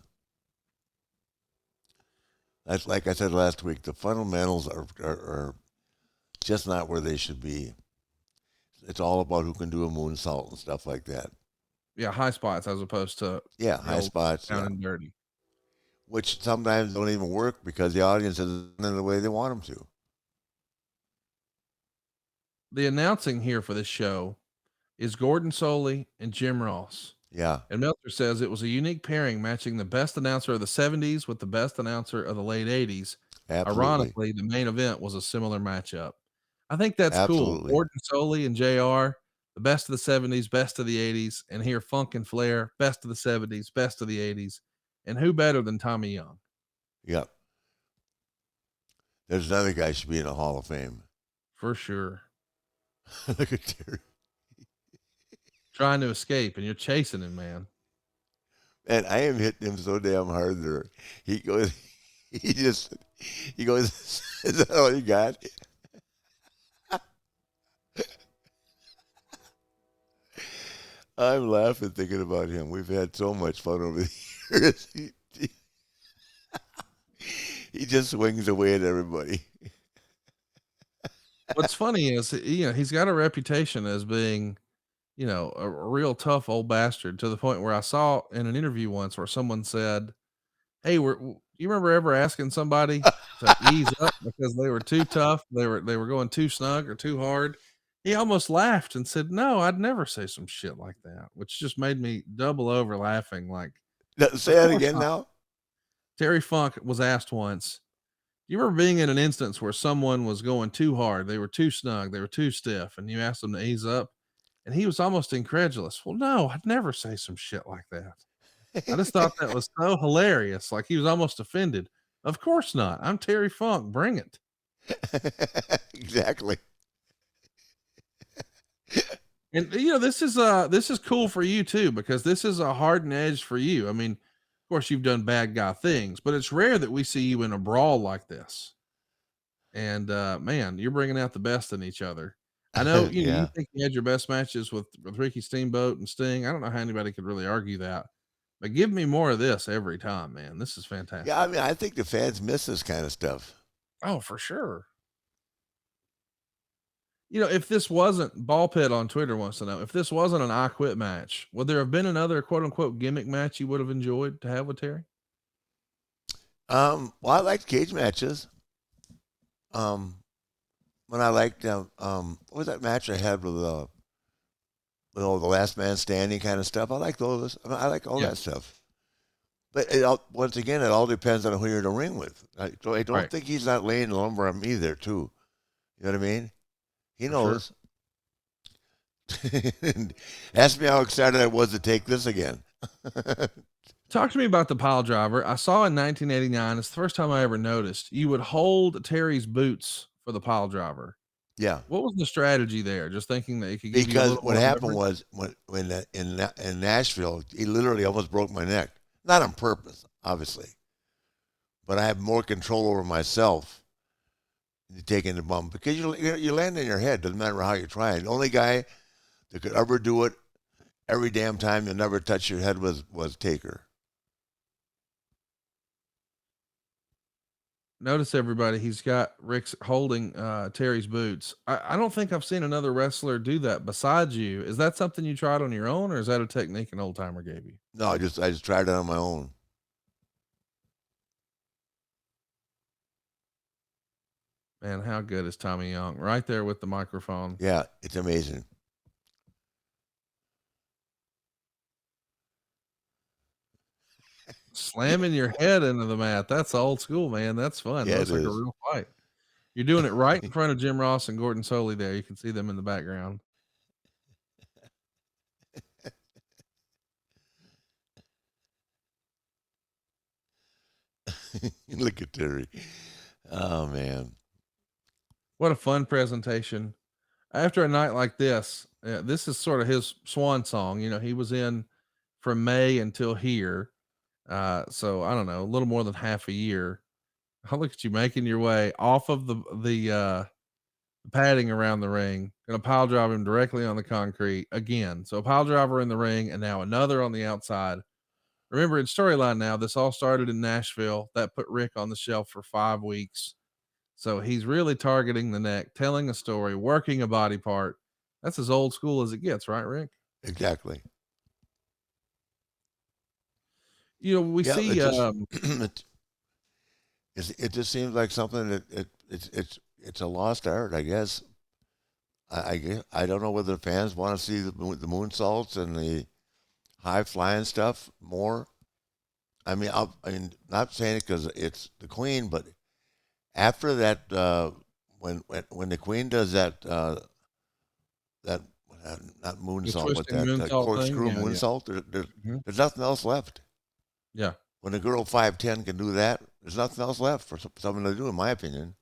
That's like I said last week. The fundamentals are just not where they should be. It's all about who can do a moonsault and stuff like that. Yeah, high spots as opposed to Yeah, the high old spots. down Yeah. and dirty. Which sometimes don't even work because the audience isn't in the way they want them to. The announcing here for this show is Gordon Soley and Jim Ross. Yeah, And Meltzer says it was a unique pairing, matching the best announcer of the 70s with the best announcer of the late 80s. absolutely, Ironically, the main event was a similar matchup. I think that's cool. absolutely. Gordon Soley and JR, the best of the 70s, best of the 80s, and here Funk and Flair, best of the 70s, best of the 80s. And who better than Tommy Young? Yep. There's another guy should be in the Hall of Fame. For sure. Look at Terry. Trying to escape, and you're chasing him, man. And I am hitting him so damn hard there. He goes, he just, he goes, is that all you got? I'm laughing thinking about him. We've had so much fun over the years. He just swings away at everybody. What's funny is, he's got a reputation as being, a real tough old bastard to the point where I saw in an interview once where someone said, "Hey, you remember ever asking somebody to ease up because they were too tough? They were going too snug or too hard?" He almost laughed and said, "No, I'd never say some shit like that," which just made me double over laughing. Like, Say of that course again not. now. Terry Funk was asked once, "You remember being in an instance where someone was going too hard, they were too snug, they were too stiff, and you asked them to ease up?" And he was almost incredulous. "Well, no, I'd never say some shit like that." I just thought that was so hilarious. Like he was almost offended. Of course not. I'm Terry Funk. Bring it. Exactly. And this is cool for you too, because this is a hardened edge for you. I mean, of course you've done bad guy things, but it's rare that we see you in a brawl like this. And man, you're bringing out the best in each other. I know, you Yeah. think you had your best matches with Ricky Steamboat and Sting. I don't know how anybody could really argue that. But give me more of this every time, man. This is Yeah, I fantastic. mean, I think the fans miss this kind of stuff. Oh, for sure. If this wasn't Ball Pit on Twitter wants to know if this wasn't an I Quit match, would there have been another quote unquote gimmick match you would have enjoyed to have with Terry? Well, I liked cage matches. Um, when I liked, what was that match I had with all the last man standing kind of stuff? I like those. I like all Yeah. that stuff. But once again, it all depends on who you're in the ring with. So I don't Right. think he's not laying lumber on me there too. You know what I mean? He For sure. knows. Ask me how excited I was to take this again. Talk to me about the pile driver. I saw in 1989. It's the first time I ever noticed you would hold Terry's boots for the pile driver. Yeah, What was the strategy there? Just thinking that it could give you a because little what more happened leverage? was in Nashville, he literally almost broke my neck. Not on purpose, obviously, but I have more control over myself taking the bump because you land in your head. Doesn't matter how you try. The only guy that could ever do it every damn time you never touch your head was Taker. Notice everybody, he's got Rick's holding Terry's boots. I don't think I've seen another wrestler do that besides you. Is that something you tried on your own, or is that a technique an old timer gave you? No, I just tried it on my own. Man, how good is Tommy Young? Right there with the microphone. Yeah, it's amazing. slamming your head into the mat. That's old school, man. That's fun. Yeah, Looks it like a is. real fight. You're doing it right in front of Jim Ross and Gordon Soley there. You can see them in the background. Look at Terry. Oh man. What a fun presentation. After a night like this, this is sort of his swan song. You know, he was in from May until here. So I don't know, a little more than half a year. I look at you making your way off of the padding around the ring, gonna pile drive him directly on the concrete again. So a pile driver in the ring and now another on the outside. Remember in storyline now, this all started in Nashville. That put Rick on the shelf for 5 weeks. So he's really targeting the neck, telling a story, working a body part. That's as old school as it gets, right, Rick? Exactly. You know, we Yeah, see it just seems like something that it's a lost art, I guess. I don't know whether the fans want to see the moonsaults and the high flying stuff more. I mean, not saying it because it's the Queen, but after that, when the Queen does that that not the moonsault, but twisting that moonsault thing. corkscrew Yeah, yeah. moonsault, Mhm. there's nothing else left. Yeah. When a girl 5'10" can do that, there's nothing else left for someone to do, in my opinion.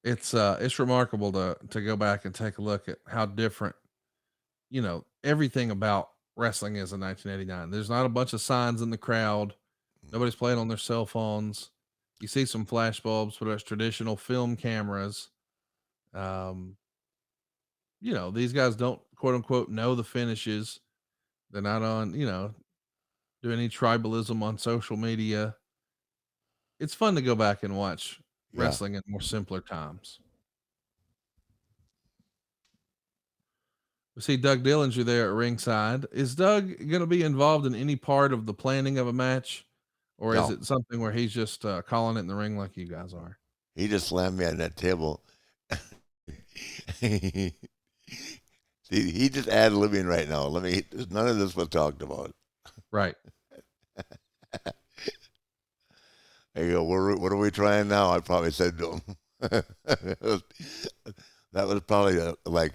It's remarkable to go back and take a look at how different, you know, everything about wrestling is in 1989. There's not a bunch of signs in the crowd. Nobody's playing on their cell phones. You see some flash bulbs, but it's traditional film cameras. Um, you know, these guys don't quote unquote know the finishes. They're not on, you know, doing any tribalism on social media. It's fun to go back and watch Yeah. wrestling in more simpler times. We see Doug Dillinger there at ringside. Is Doug going to be involved in any part of the planning of a match, or is No, it something where he's just calling it in the ring like you guys are? he just slammed me on that table. See, he just ad libbing right now. None of this was talked about. Right. I go, what are we trying now? I probably said to him. That was probably like,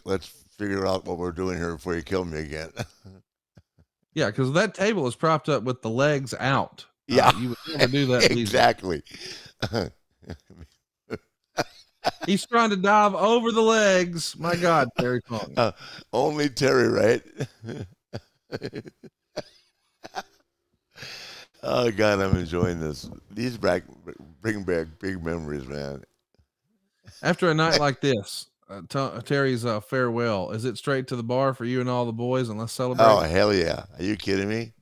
let's figure out what we're doing here before you kill me again. Yeah, because that table is propped up with the legs out. Yeah, You would never do that easily. exactly. He's trying to dive over the legs. My God, Terry Funk. Only Terry, right? Oh God, I'm enjoying this. These bring back big memories, man. After a night like this, Terry's farewell, is it straight to the bar for you and all the boys and let's Oh celebrate? hell yeah! Are you kidding me?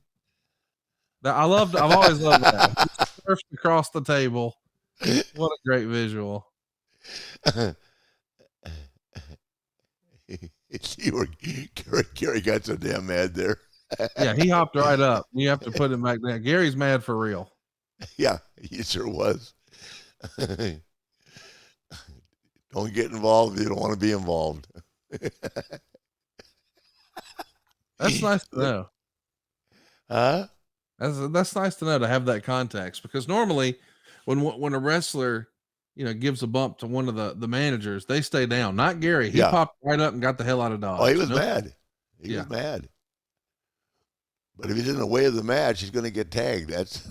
I've always loved that. He surfed across the table. What a great visual. See where Gary got so damn mad there. Yeah, he hopped right up. You have to put him back down. Gary's mad for real. Yeah, he sure was. Don't get involved if you don't want to be involved. That's nice to know. Huh? That's nice to know, to have that context, because normally when a wrestler, you know, gives a bump to one of the managers, they stay down. Not Gary. He Yeah. popped right up and got the hell out of Dodge. Oh, he was Nope. mad. He was mad. But if he's in the way of the match, he's going to get tagged. That's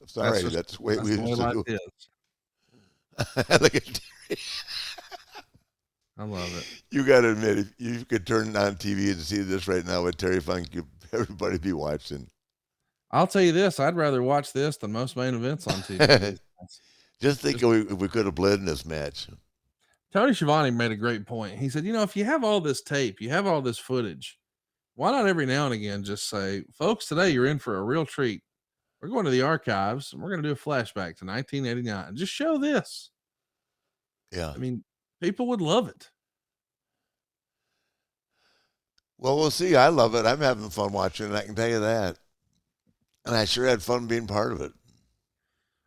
sorry. That's the way we used to do. Look at Terry. I love it. You got to admit, if you could turn on TV and see this right now with Terry Funk, everybody be watching. I'll tell you this, I'd rather watch this than most main events on TV. Just think if we could have bled in this match. Tony Schiavone made a great point. He said, you know, if you have all this tape, you have all this footage, why not every now and again just say, folks, today you're in for a real treat. We're going to the archives and we're going to do a flashback to 1989. Just show this. Yeah. I mean, people would love it. Well, we'll see. I love it. I'm having fun watching it. I can tell you that. And I sure had fun being part of it.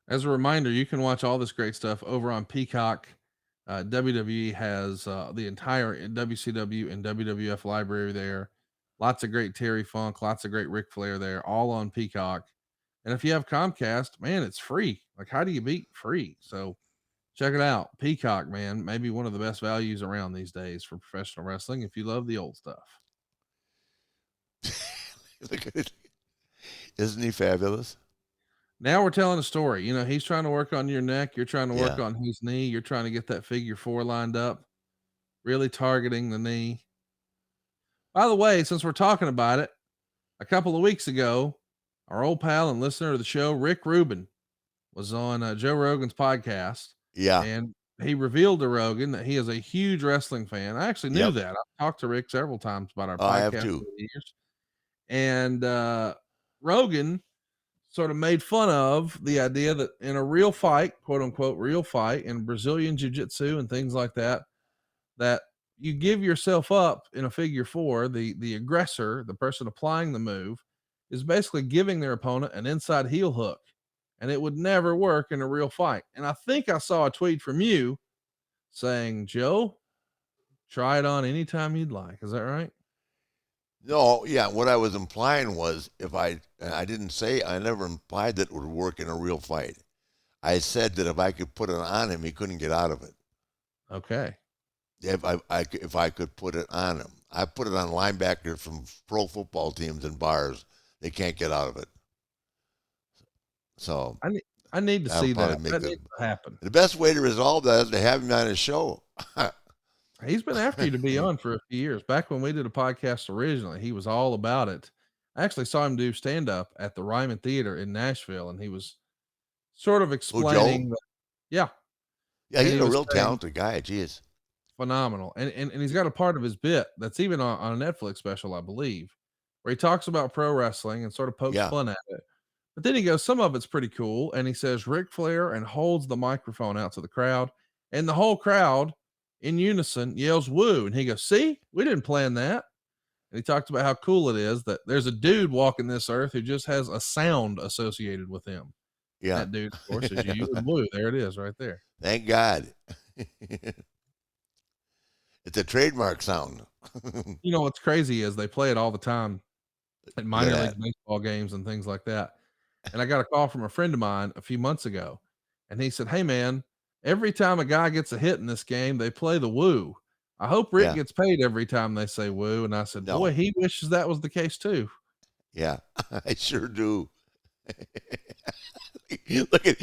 As a reminder, you can watch all this great stuff over on Peacock. WWE has the entire WCW and WWF library there. Lots of great Terry Funk, lots of great Ric Flair there, all on Peacock. And if you have Comcast, man, it's free. Like, how do you beat free? So check it out. Peacock, man, maybe one of the best values around these days for professional wrestling if you love the old stuff. Look at it. Isn't he fabulous? Now we're telling a story. You know, he's trying to work on your neck. You're trying to work Yeah. on his knee. You're trying to get that figure 4 lined up, really targeting the knee. By the way, since we're talking about it, a couple of weeks ago, our old pal and listener of the show, Rick Rubin, was on Joe Rogan's podcast, Yeah. and he revealed to Rogan that he is a huge wrestling fan. I actually knew Yep. that. I've talked to Rick several times about our Oh, I have podcast too. over the years. And Rogan sort of made fun of the idea that in a real fight, quote unquote, real fight in Brazilian jiu-jitsu and things like that, that you give yourself up in a figure 4, the aggressor, the person applying the move, is basically giving their opponent an inside heel hook, and it would never work in a real fight. And I think I saw a tweet from you saying, Joe, try it on anytime you'd like. Is that right? No, yeah. What I was implying was I didn't say, I never implied that it would work in a real fight. I said that if I could put it on him, he couldn't get out of it. Okay. If I could put it on him, I put it on linebackers from pro football teams in bars. They can't get out of it. So I need to see that. make That needs to happen. the best way to resolve that is to have him on his show. He's been after you to be on for a few years. Back when we did a podcast originally, he was all about it. I actually saw him do stand up at the Ryman Theater in Nashville, and he was sort of Who, explaining Joe? that, yeah, Yeah, and he's he a was real saying talented guy. Jeez. phenomenal. And he's got a part of his bit that's even on a Netflix special, I believe, where he talks about pro wrestling and sort of pokes Yeah. fun at it. But then he goes, some of it's pretty cool. And he says Ric Flair and holds the microphone out to the crowd, and the whole crowd in unison yells woo. And he goes, see, we didn't plan that. And he talked about how cool it is that there's a dude walking this earth who just has a sound associated with him. Yeah. That dude, of course, is you and Woo. There it is right there. Thank God. It's a trademark sound. You know what's crazy is they play it all the time at minor Yeah. league baseball games and things like that. And I got a call from a friend of mine a few months ago, and he said, hey man, every time a guy gets a hit in this game, they play the woo. I hope Rick Yeah. gets paid every time they say woo. And I said, boy, No. he wishes that was the case too. Yeah, I sure do. Look at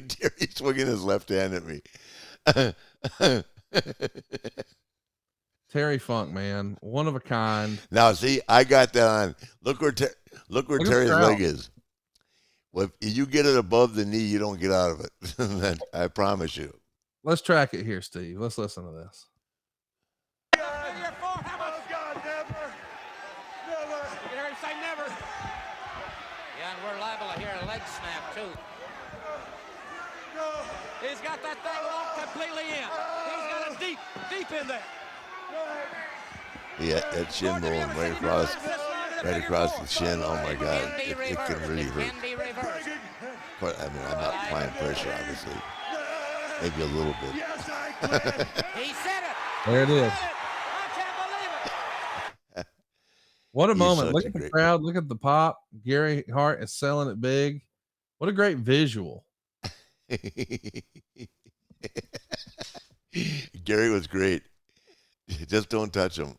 Terry swinging his left hand at me. Terry Funk, man, one of a kind. Now, see, I got that on. Look where Look at Terry's the leg crowd. is. Well, if you get it above the knee, you don't get out of it. I promise you. Let's track it here, Steve. Let's listen to this. Oh, God, never. Never. You can hear him say never. Yeah, and we're liable to hear a leg snap, too. No. He's got that thing locked completely in. He's got it deep in there. Yeah, that shin bone right across the shin. Oh my God, it can really hurt. But I mean, I'm not applying pressure, obviously. Maybe a little bit. Yes, I can. He said it. There it is. I can't believe it. What a He's moment. such Look a at the great- crowd. Look at the pop. Gary Hart is selling it big. What a great visual. Gary was great. Just don't touch him.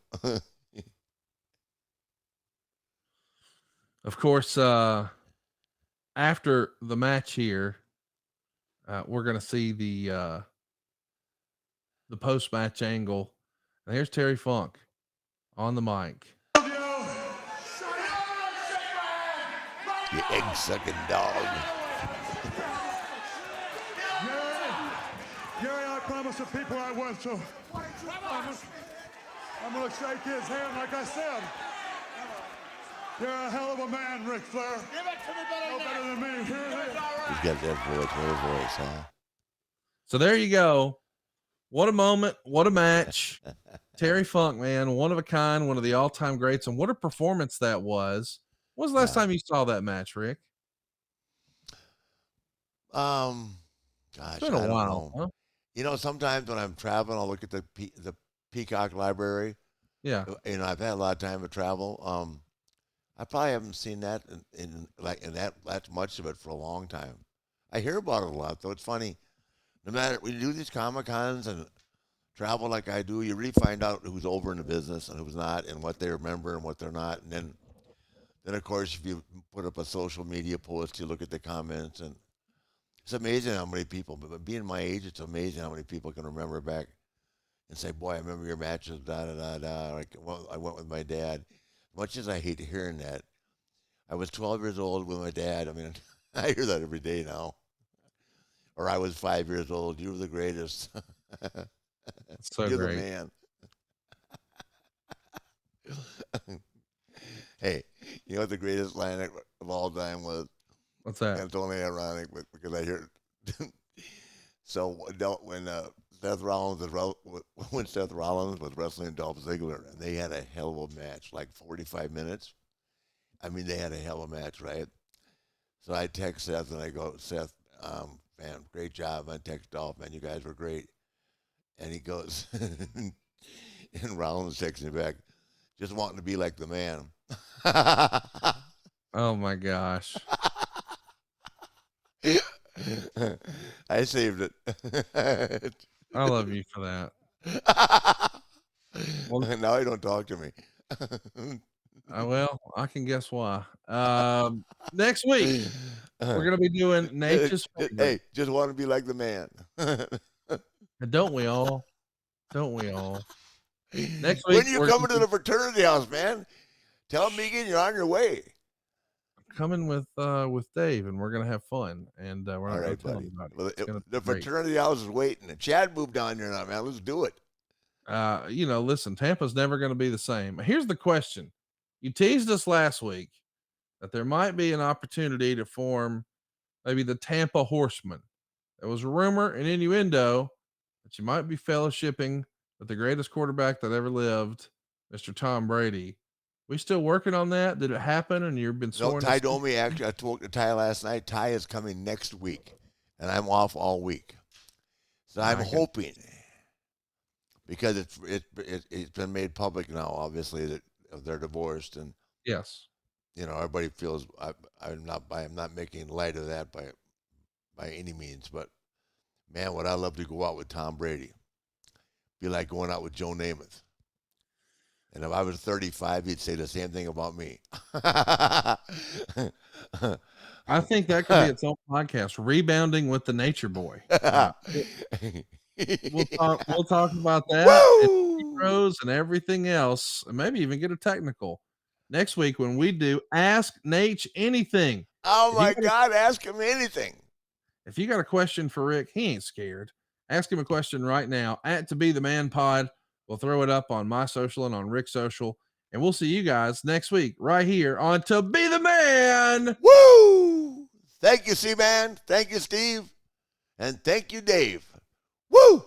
Of course, after the match here, we're going to see the post-match angle. And here's Terry Funk on the mic. You egg-sucking dog. Gary, I promised the people I was, so I'm going to shake his hand like I said. You're a hell of a man, Ric Flair. Give it to me better, better than me. Here it is. He's got that voice, what a voice, huh? So there you go. What a moment. What a match. Terry Funk, man, one of a kind, one of the all-time greats. And what a performance that was. When was the last time you saw that match, Rick? Gosh, It's been a while, huh? You know, sometimes when I'm traveling, I'll look at the Peacock Library. Yeah. You know, I've had a lot of time to travel. I probably haven't seen that in that much of it for a long time. I hear about it a lot, though. It's funny. No matter when you do these Comic Cons and travel like I do, you really find out who's over in the business and who's not, and what they remember and what they're not. And then of course, if you put up a social media post, you look at the comments, and it's amazing how many people. But being my age, it's amazing how many people can remember back and say, "Boy, I remember your matches." Da da da da. Like, well, I went with my dad. Much as I hate hearing that, I was 12 years old with my dad. I mean, I hear that every day now. Or I was 5 years old. You were the greatest. That's so You're the great. man. Hey, you know what the greatest line of all time was? What's that? And it's only ironic because I hear it. So when Seth Rollins was wrestling Dolph Ziggler, and they had a hell of a match, like 45 minutes. I mean, they had a hell of a match, right? So I text Seth and I go, Seth, man, great job. I text Dolph, man, you guys were great. And he goes, and Rollins texts me back, just wanting to be like the man. Oh my gosh. I saved it. I love you for that. Well, now he don't talk to me. well, I can guess why. Next week we're gonna be doing Nature's favorite. Hey, just want to be like the man. Don't we all? Don't we all? Next When week you we're coming to the fraternity house, man? Tell Megan you're on your way. coming with Dave, and we're gonna have fun. And we're not All gonna right, tell buddy. anybody. Well, It's gonna the be great. fraternity house is waiting. And Chad moved down here now, man. Let's do it. Listen, Tampa's never gonna be the same. Here's the question: you teased us last week that there might be an opportunity to form maybe the Tampa Horsemen. There was a rumor and innuendo that you might be fellowshipping with the greatest quarterback that ever lived, Mr. Tom Brady. We still working on that? Did it happen? And you've been No, sworn Ty to told me, actually, I talked to Ty last night. Ty is coming next week, and I'm off all week. So I'm hoping, because it's been made public now, obviously, that they're divorced, and yes, everybody feels I'm not making light of that by any means, but man, would I love to go out with Tom Brady. Be like going out with Joe Namath. And if I was 35, he'd say the same thing about me. I think that could be its own podcast, rebounding with the Nature Boy. We'll talk about that and heroes and everything else, and maybe even get a technical next week when we do Ask Nate Anything. Oh my God, ask him anything. If you got a question for Rick, he ain't scared. Ask him a question right now at To Be the Man Pod. We'll throw it up on my social and on Rick's social. And we'll see you guys next week right here on To Be the Man. Woo! Thank you, C-Man. Thank you, Steve. And thank you, Dave. Woo!